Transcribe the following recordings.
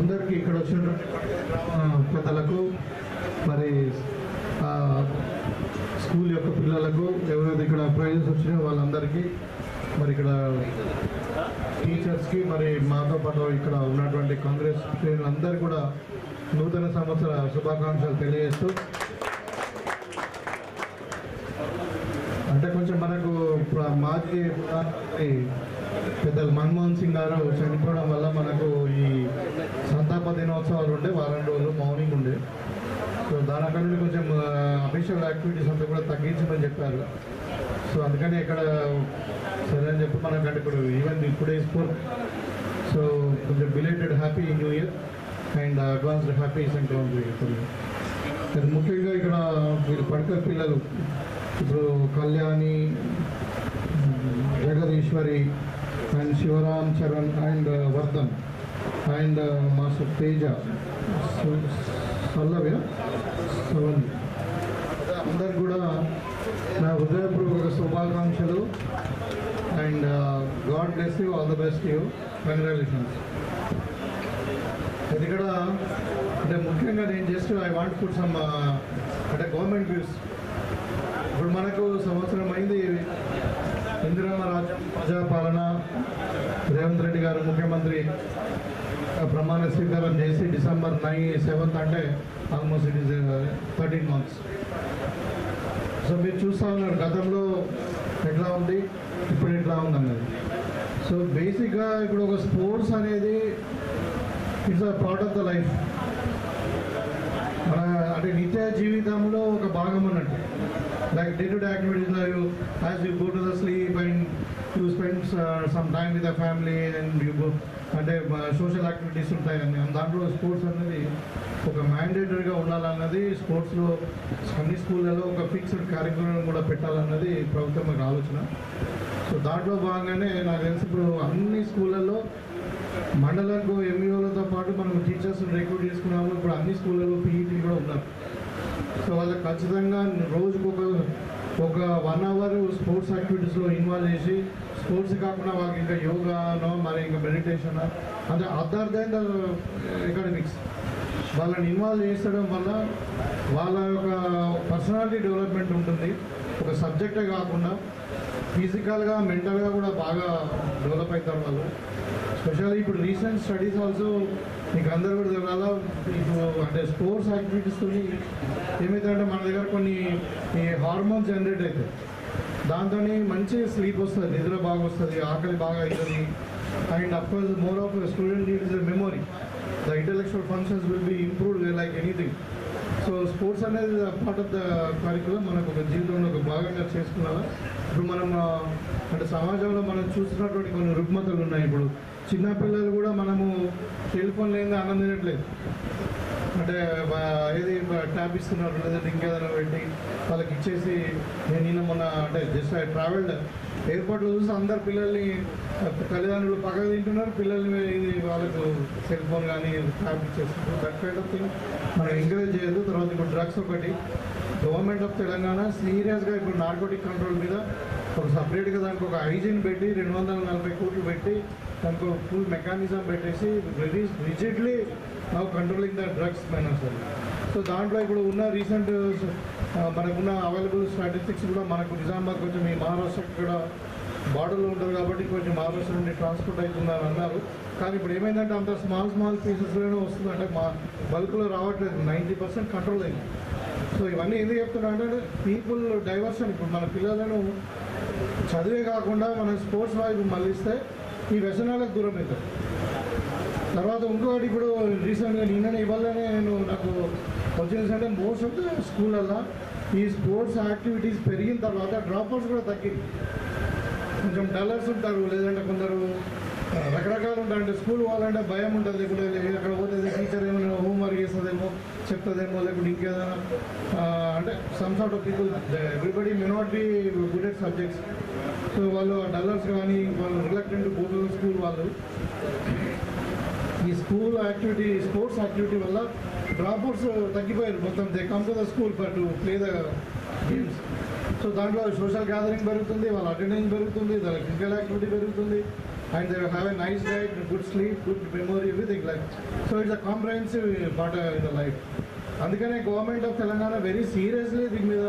అందరికీ ఇక్కడ వచ్చిన పెద్దలకు మరి స్కూల్ యొక్క పిల్లలకు ఎవరైతే ఇక్కడ ప్రైజెస్ వచ్చినాయో వాళ్ళందరికీ మరి ఇక్కడ టీచర్స్కి మరి మాతో పాటు ఇక్కడ ఉన్నటువంటి కాంగ్రెస్ శ్రేణులందరూ కూడా నూతన సంవత్సర శుభాకాంక్షలు తెలియజేస్తూ అంటే కొంచెం మనకు మాజీ పెద్దలు మన్మోహన్ సింగ్ గారు చనిపోవడం వల్ల మనకు ఈ సంతాప దినోత్సవాలు ఉండే వారం రోజులు మార్నింగ్ ఉండే సో దానికన్నా కొంచెం అఫీషియల్ యాక్టివిటీస్ అంతా కూడా తగ్గించమని చెప్పారు సో అందుకని ఇక్కడ సరే అని చెప్పి మనకంటే ఇప్పుడు ఈవెన్ ఇప్పుడే స్కూల్ సో కొంచెం belated happy new year and advanced happy Sankranti ఇప్పుడు ముఖ్యంగా ఇక్కడ వీళ్ళు పడక పిల్లలు ఇప్పుడు Kalyani Jagadeeswari and Sivaram Charan and Vardhan and master Teja Pallavya Savan అందరు కూడా నా హృదయపూర్వక శుభాకాంక్షలు and god bless you all the best you congratulations. అది ఇక్కడ అంటే ముఖ్యంగా నేను just I want put some అంటే గవర్నమెంట్ వ్యూస్. ఇప్పుడు మనకు సంవత్సరం అయింది ఇందిరమ్మ రాజ్యం ప్రజాపాలన, రేవంత్ రెడ్డి గారు ముఖ్యమంత్రి ప్రమాణ స్వీకారం చేసి December 7th అంటే almost it is 13 months. So మీరు చూస్తూ ఉన్నారు గతంలో ఎట్లా ఉంది ఇప్పుడు ఎట్లా ఉంది అన్నది. సో బేసిక్గా ఇప్పుడు ఒక స్పోర్ట్స్ అనేది it's a part of the life, మన అంటే నిత్య జీవితంలో ఒక భాగం అన్నట్టు. Like day-to-day activities, as you go to the sleep and you spend some time with the family and you go అంటే సోషల్ యాక్టివిటీస్ ఉంటాయి అని దాంట్లో స్పోర్ట్స్ అనేది ఒక మ్యాండేటరీగా ఉండాలన్నది స్పోర్ట్స్లో అన్ని స్కూళ్ళలో ఒక ఫిక్స్డ్ కరిక్యులం కూడా పెట్టాలన్నది ప్రభుత్వం యొక్క ఆలోచన. సో దాంట్లో భాగంగానే నాకు తెలిసి ఇప్పుడు అన్ని స్కూళ్ళల్లో మండలంకు ఎంఈఓలతో పాటు మనం టీచర్స్ రిక్రూట్ చేసుకున్నాము. ఇప్పుడు అన్ని స్కూళ్ళలో పీఈటీ కూడా ఉన్నారు. సో వాళ్ళకి ఖచ్చితంగా రోజుకు ఒక 1 hour స్పోర్ట్స్ యాక్టివిటీస్లో ఇన్వాల్వ్ చేసి స్పోర్ట్స్ కాకుండా వాళ్ళకి ఇంకా యోగానో మరి ఇంకా మెడిటేషన్ అంటే అదర్ దెన్ ద అకాడమిక్స్ వాళ్ళని ఇన్వాల్వ్ చేసడం వల్ల వాళ్ళ యొక్క పర్సనాలిటీ డెవలప్మెంట్ ఉంటుంది. ఒక సబ్జెక్టే కాకుండా ఫిజికల్గా మెంటల్గా కూడా బాగా డెవలప్ అవుతారు వాళ్ళు. స్పెషల్లీ ఇప్పుడు రీసెంట్ స్టడీస్ ఆల్సో మీకు అందరూ కూడా తెలియాలా ఇప్పుడు అంటే స్పోర్ట్స్ యాక్టివిటీస్తో ఏమవుతుందంటే మన దగ్గర కొన్ని ఈ హార్మోన్స్ జనరేట్ అవుతాయి. దాంతో మంచి స్లీప్ వస్తుంది, నిద్ర బాగా వస్తుంది, ఆకలి బాగా అవుతుంది. And of course more of student needs memory, the intellectual functions will be improved like anything. So sports అనేది పార్ట్ ఆఫ్ ద కరిక్యులం మనకు ఒక జీవితంలో ఒక భాగంగా చేసుకున్నారా. ఇప్పుడు మనం అంటే సమాజంలో మనం చూస్తున్నటువంటి కొన్ని రుగ్మతలు ఉన్నాయి. ఇప్పుడు చిన్నపిల్లలు కూడా మనము సెల్ ఫోన్ లేని అన్నం తినట్లేదు, అంటే ఏది ట్యాబ్ ఇస్తున్నారు లేదంటే ఇంకేదైనా పెట్టి వాళ్ళకి ఇచ్చేసి నేను మొన్న అంటే జస్ట్ ఐ ట్రావెల్డ్ ఎయిర్పోర్ట్లో చూసి అందరు పిల్లల్ని తల్లిదండ్రులు పక్కకు తింటున్నారు, పిల్లల్ని ఇది వాళ్ళకు సెల్ ఫోన్ కానీ ట్యాబ్ ఇచ్చేస్తున్నారు. దట్ కైండ్ ఆఫ్ థింగ్ మనం ఎంకరేజ్ చేయదు. తర్వాత ఇప్పుడు డ్రగ్స్ ఒకటి గవర్నమెంట్ ఆఫ్ తెలంగాణ సీరియస్గా ఇప్పుడు నార్కోటిక్ కంట్రోల్ మీద ఒక సపరేట్గా దానికి ఒక హైజీన్ పెట్టి 240 కోట్లు పెట్టి దానికి ఒక ఫుల్ మెకానిజం పెట్టేసి very rigidly controlling the drugs miners అని. సో దాంట్లో ఇప్పుడు ఉన్న రీసెంట్ మనకున్న అవైలబుల్ స్టాటిస్టిక్స్ కూడా మనకు నిజామాబాద్ కొంచెం ఈ మహారాష్ట్రకి కూడా బార్డర్లో ఉంటుంది కాబట్టి కొంచెం మహారాష్ట్ర నుండి ట్రాన్స్పోర్ట్ అవుతుందని అన్నారు. కానీ ఇప్పుడు ఏమైందంటే అంత స్మాల్ పీసెస్లోనే వస్తుంది, అంటే మా బల్క్లో రావట్లేదు. 90% కంట్రోల్ అయింది. సో ఇవన్నీ ఎందుకు చెప్తున్నా అంటే పీపుల్ డైవర్షన్. ఇప్పుడు మన పిల్లలను చదివే కాకుండా మనం స్పోర్ట్స్ వైపు మళ్ళిస్తే ఈ వ్యసనాలకు దూరం అవుతారు. తర్వాత ఇంకొకటి ఇప్పుడు రీసెంట్గా నిన్ననే ఇవ్వాలనే నాకు వచ్చింది అంటే మోస్ట్ ఆఫ్ ద స్కూళ్ళల్లో ఈ స్పోర్ట్స్ యాక్టివిటీస్ పెరిగిన తర్వాత డ్రాప్అవుట్స్ కూడా తగ్గింది. కొంచెం డల్లర్స్ ఉంటారు, లేదంటే కొందరు రకరకాలు ఉంటారు. అంటే స్కూల్ వాళ్ళంటే భయం ఉంటుంది, లేకపోతే అక్కడ పోతే టీచర్ ఏమైనా హోంవర్క్ చేస్తుందేమో చెప్తుందేమో, లేకపోతే ఇంకేదైనా అంటే some sort of people everybody may not be good at subjects. So వాళ్ళు డల్లర్స్ కానీ వాళ్ళు రిలక్టెంట్ గో టు స్కూల్ వాళ్ళు ఈ స్కూల్ యాక్టివిటీ స్పోర్ట్స్ యాక్టివిటీ వల్ల డ్రాప్అవుట్స్ తగ్గిపోయారు మొత్తం. They come to the school for to play the games. So దాంట్లో social gathering పెరుగుతుంది, వాళ్ళ అటెండెన్స్ పెరుగుతుంది, వాళ్ళ ఫిజికల్ యాక్టివిటీ పెరుగుతుంది. and they have a nice diet, good sleep, good memory, everything like. So it's a comprehensive part in the life. అందుకనే government of Telangana very seriously దీని మీద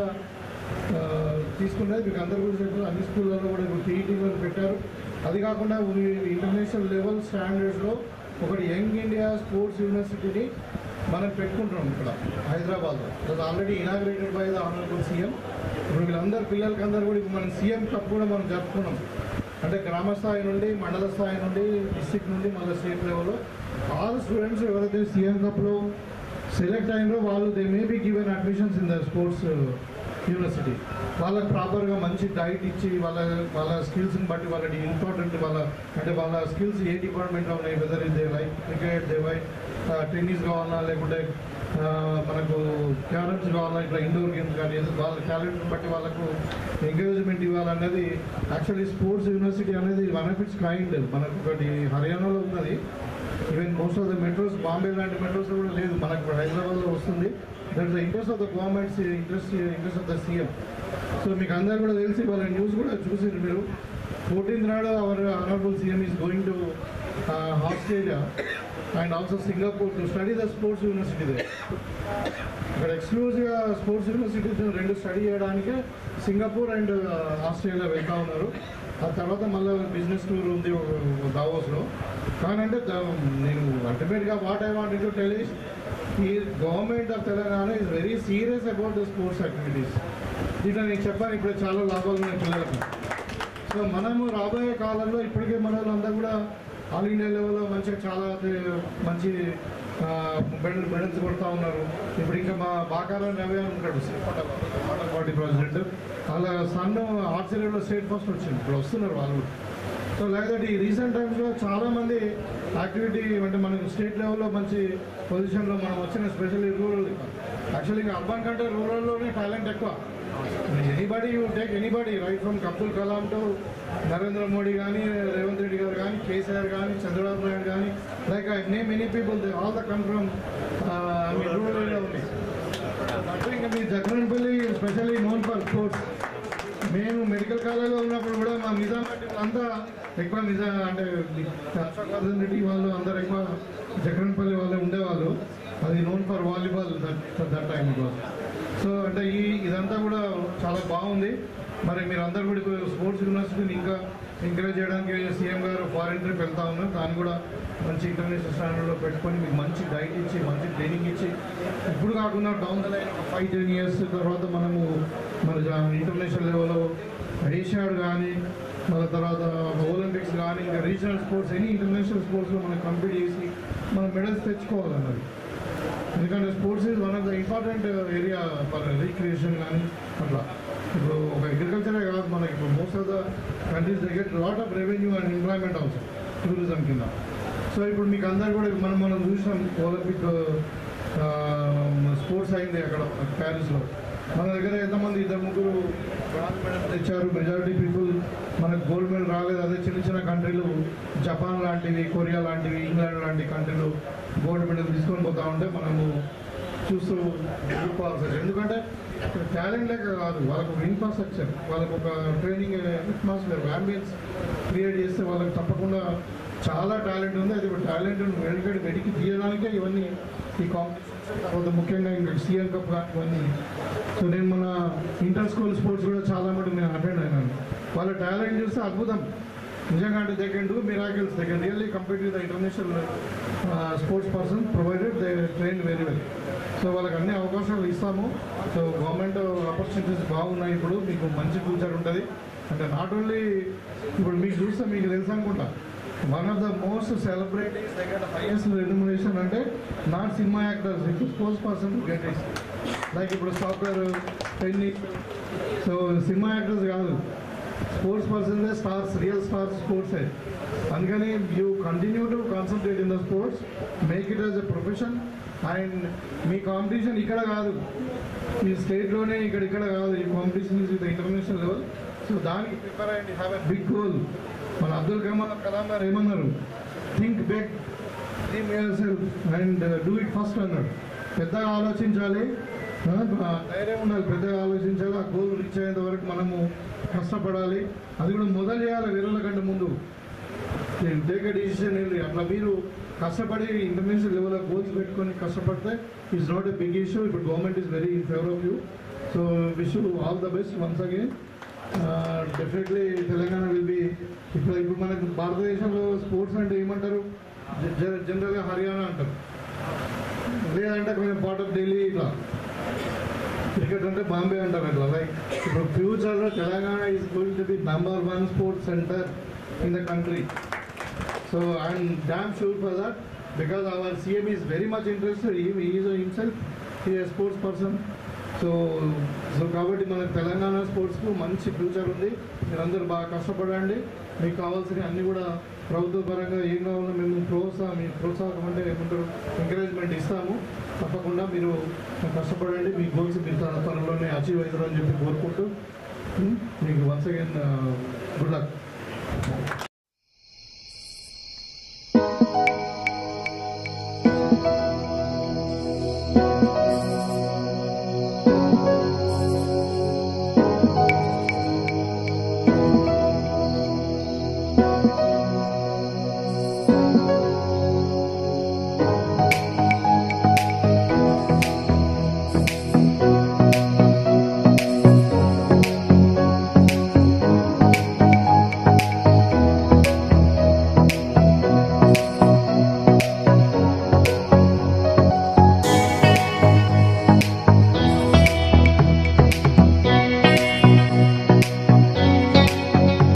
తీసుకున్నది. మీకు అందరు కూడా చెప్పారు, అన్ని స్కూళ్ళలో కూడా ఇప్పుడు పీఈటీ పెట్టారు. అది కాకుండా ఇంటర్నేషనల్ లెవెల్ స్టాండర్డ్స్లో ఒకటి యంగ్ ఇండియా స్పోర్ట్స్ యూనివర్సిటీని మనం పెట్టుకుంటున్నాం ఇక్కడ హైదరాబాద్లో. అది already inaugurated by the honourable CM. ఇప్పుడు వీళ్ళందరూ పిల్లలకి అందరూ కూడా ఇప్పుడు మనం సీఎం కప్ కూడా మనం జరుపుకున్నాం. అంటే గ్రామ స్థాయి నుండి, మండల స్థాయి నుండి, డిస్ట్రిక్ట్ నుండి, మళ్ళీ స్టేట్ లెవెల్లో ఆల్ స్టూడెంట్స్ ఎవరైతే సీఎం కప్లో సెలెక్ట్ అయినరో వాళ్ళు they may be given admissions in the sports university. వాళ్ళకి ప్రాపర్గా మంచి డైట్ ఇచ్చి వాళ్ళ స్కిల్స్ని బట్టి వాళ్ళకి ఇంపార్టెంట్ వాళ్ళ స్కిల్స్ ఏ డిపార్ట్మెంట్లో ఉన్నాయి, whether they like cricket, they like tennis కావాలా, లేకుంటే మనకు క్యారమ్స్ కావాలా, ఇట్లా ఇండోర్ గేమ్స్ కానీ వాళ్ళ టాలెంట్ని బట్టి వాళ్ళకు ఎంకరేజ్మెంట్ ఇవ్వాలన్నది యాక్చువల్లీ స్పోర్ట్స్ యూనివర్సిటీ అనేది వన్ ఆఫ్ ఇట్స్ కైండ్. మనకు ఒకటి హర్యానాలో ఉన్నది. Even most of the metros, Bombay లాంటి మెట్రోస్లో కూడా లేదు, మనకు హైదరాబాద్లో వస్తుంది. That's the interest of the governments, interest of the CM. So మీకు అందరూ కూడా తెలిసి వాళ్ళ న్యూస్ కూడా చూసారు మీరు. 14th నాడు our honourable CM is going to Australia and also Singapore to study the sports university they. ఇక్కడ ఎక్స్క్లూజివ్గా స్పోర్ట్స్ యూనివర్సిటీస్ 2 స్టడీ చేయడానికి సింగపూర్ అండ్ ఆస్ట్రేలియా వెళ్తూ ఉన్నారు. ఆ తర్వాత మళ్ళీ బిజినెస్ టూర్ ఉంది దావోస్లో. కానంటే నేను అల్టిమేట్గా what I want to tell is ఈ government of Telangana is very serious about the sports activities. దీంట్లో నేను చెప్పాను ఇప్పుడు చాలా లాభాలు ఉన్నాయి పిల్లలకు. సో మనము రాబోయే కాలంలో ఇప్పటికే మన వాళ్ళంతా కూడా ఆల్ ఇండియా లెవెల్లో మంచిగా చాలా మంచి మెడల్స్ కొడతా ఉన్నారు. ఇప్పుడు ఇంకా మా బాకారం రవి ఉంటాడు మండల్ పార్టీ ప్రెసిడెంట్, వాళ్ళ సన్ ఆర్చరీలో స్టేట్ ఫస్ట్ వచ్చింది. ఇప్పుడు వస్తున్నారు వాళ్ళు. సో లైక్ దట్ ఈ రీసెంట్ టైమ్స్లో చాలామంది యాక్టివిటీ అంటే మనకు స్టేట్ లెవెల్లో మంచి పొజిషన్లో మనం వచ్చిన, స్పెషల్లీ రూరల్. యాక్చువల్లీ ఇంకా అర్బన్ కంటే రూరల్లోనే టాలెంట్ ఎక్కువ. Anybody you take anybody right from Abdul Kalam to Narendra Modi కానీ, రేవంత్ రెడ్డి గారు కానీ, కేసీఆర్ కానీ, చంద్రబాబు నాయుడు కానీ, like I name many people, all the come from rural area ఉంది. అంటే ఇంకా మీ Jaganpalli specially known for sports. మేము మెడికల్ కాలేజ్లో ఉన్నప్పుడు కూడా మా నిజామాబాద్ అంతా ఎక్కువ అంటే అశోక్ రెడ్డి వాళ్ళు అందరూ ఎక్కువ జగన్పల్లి వాళ్ళే ఉండేవాళ్ళు. అది known for volleyball that time. So అంటే ఇదంతా కూడా చాలా బాగుంది. మరి మీరు అందరూ కూడా ఇప్పుడు స్పోర్ట్స్ యూనివర్సిటీని ఇంకా ఎంకరేజ్ చేయడానికి సీఎం గారు ఫారిన్ ట్రిప్ వెళ్తా ఉన్నారు. దాన్ని కూడా మంచి ఇంటర్నేషనల్ స్టాండర్డ్లో పెట్టుకొని మీకు మంచి డైట్ ఇచ్చి, మంచి ట్రైనింగ్ ఇచ్చి, ఇప్పుడు కాకుండా డౌన్ ద లైన్ 5-10 years తర్వాత మనము మన ఇంటర్నేషనల్ లెవెల్లో ఏషియాడ్ కానీ, మన తర్వాత ఒలింపిక్స్ కానీ, ఇంకా రీజనల్ స్పోర్ట్స్, ఎనీ ఇంటర్నేషనల్ స్పోర్ట్స్లో మనం కంప్లీట్ చేసి మనం మెడల్స్ తెచ్చుకోవాలన్నది. ఎందుకంటే sports is one of the important area for recreation కానీ అట్లా. ఇప్పుడు ఒక అగ్రికల్చరే కాదు, మనకి ఇప్పుడు most of the countries they get lot of revenue and employment also tourism కింద. సో ఇప్పుడు మీకు అందరు కూడా మనం చూసినాం ఒలింపిక్ స్పోర్ట్స్ అయింది అక్కడ ప్యారిస్లో. మన దగ్గర ఎంతమంది 2-3 బ్రాంజ్ మెడల్ తెచ్చారు. మెజారిటీ పీపుల్ మనకు గోల్డ్ మెడల్ రాలేదు. అదే చిన్న చిన్న కంట్రీలు జపాన్ లాంటివి, కొరియా లాంటివి, ఇంగ్లాండ్ లాంటి కంట్రీలు గోల్డ్ మెడల్ తీసుకొని పోతా ఉంటే మనము చూస్తూ చూసుకోవాల్సి. ఎందుకంటే టాలెంట్ లేక కాదు, వాళ్ళకు ఒక ఇన్ఫ్రాస్ట్రక్చర్, వాళ్ళకు ఒక ట్రైనింగ్ అట్మాస్ఫియర్, అంబియన్స్ క్రియేట్ చేస్తే వాళ్ళకి తప్పకుండా చాలా టాలెంట్ ఉంది. అది టాలెంట్ వెడికి తీయడానికే ఇవన్నీ ఈ కాంపిటీషన్స్, తర్వాత ముఖ్యంగా ఇంకా సీఎం కప్ ఇవన్నీ. సో నేను మన ఇంటర్ స్కూల్ స్పోర్ట్స్ కూడా చాలా మటుకు నేను అటెండ్ అయినాను. వాళ్ళ టాలెంట్ చూస్తే అద్భుతం నిజంగా. అంటే they can do miracles, they can really compete with the international sports person provided they train very well. So వాళ్ళకి అన్ని అవకాశాలు ఇస్తాము. సో గవర్నమెంట్ ఆపర్చునిటీస్ బాగున్నాయి. ఇప్పుడు మీకు మంచి ఫ్యూచర్ ఉంటుంది. అంటే నాట్ ఓన్లీ ఇప్పుడు మీకు చూస్తే మీకు తెలుసు అనుకుంటా, one of the most celebrities they get highest remuneration అంటే నాట్ సినిమా యాక్టర్స్, ఇప్పుడు sports person get it. Like ఇప్పుడు software, tennis. So cinema actors కాదు, sports person stars, real stars స్పోర్ట్సే. అందుకని you continue to concentrate in the sports, make it as a profession. And మీ competition ఇక్కడ కాదు, ఈ స్టేట్లోనే ఇక్కడ కాదు, ఈ competition is with international level. So దానికి ప్రిపేర్ అయ్యండి, హ్యావ్ ఎ బిగ్ గోల్. మన అబ్దుల్ కలాం గారు ఏమన్నారు, think big, dream yourself and do it first అన్నాడు. పెద్దగా ఆలోచించాలి, ధైర్యం ఉండాలి, పెద్దగా ఆలోచించాలి. ఆ గోల్ రీచ్ అయ్యేంత వరకు మనము కష్టపడాలి. అది కూడా మొదలు చేయాలి వేరేల కంటే ముందు. Take a decision. అట్లా మీరు కష్టపడి ఇంటర్నేషనల్ లెవెల్లో గోల్స్ పెట్టుకొని కష్టపడితే it's not a big issue. ఇప్పుడు government is very in favour of you. So wish you all the best once again. Definitely Telangana will be ఇప్పుడు మనకు భారతదేశంలో స్పోర్ట్స్ అంటే ఏమంటారు, జనరల్గా హర్యానా అంటారు, లేదంటే కొంచెం పార్ట్ ఆఫ్ ఢిల్లీ, ఇట్లా క్రికెట్ అంటే బాంబే అంటారు అట్లా. లైక్ ఇప్పుడు ఫ్యూచర్లో Telangana is going to be number 1 sports centre in the country. So I'm damn sure for that because our CM is very much interested. Is himself ఈ స్పోర్ట్స్ పర్సన్. సో కాబట్టి మనకు తెలంగాణ స్పోర్ట్స్కు మంచి ఫ్యూచర్ ఉంది. మీరందరూ బాగా కష్టపడండి. మీకు కావాల్సిన అన్నీ కూడా ప్రభుత్వ పరంగా ఏం కావాలో మేము మీ ప్రోత్సాహం అంటే ఏమంటారు ఎంకరేజ్మెంట్ ఇస్తాము. తప్పకుండా మీరు కష్టపడండి. మీ గోల్స్ మీరు త్వరలోనే అచీవ్ అవుతారని చెప్పి కోరుకుంటూ మీకు వన్స్ అగైన్ గుడ్ లక్.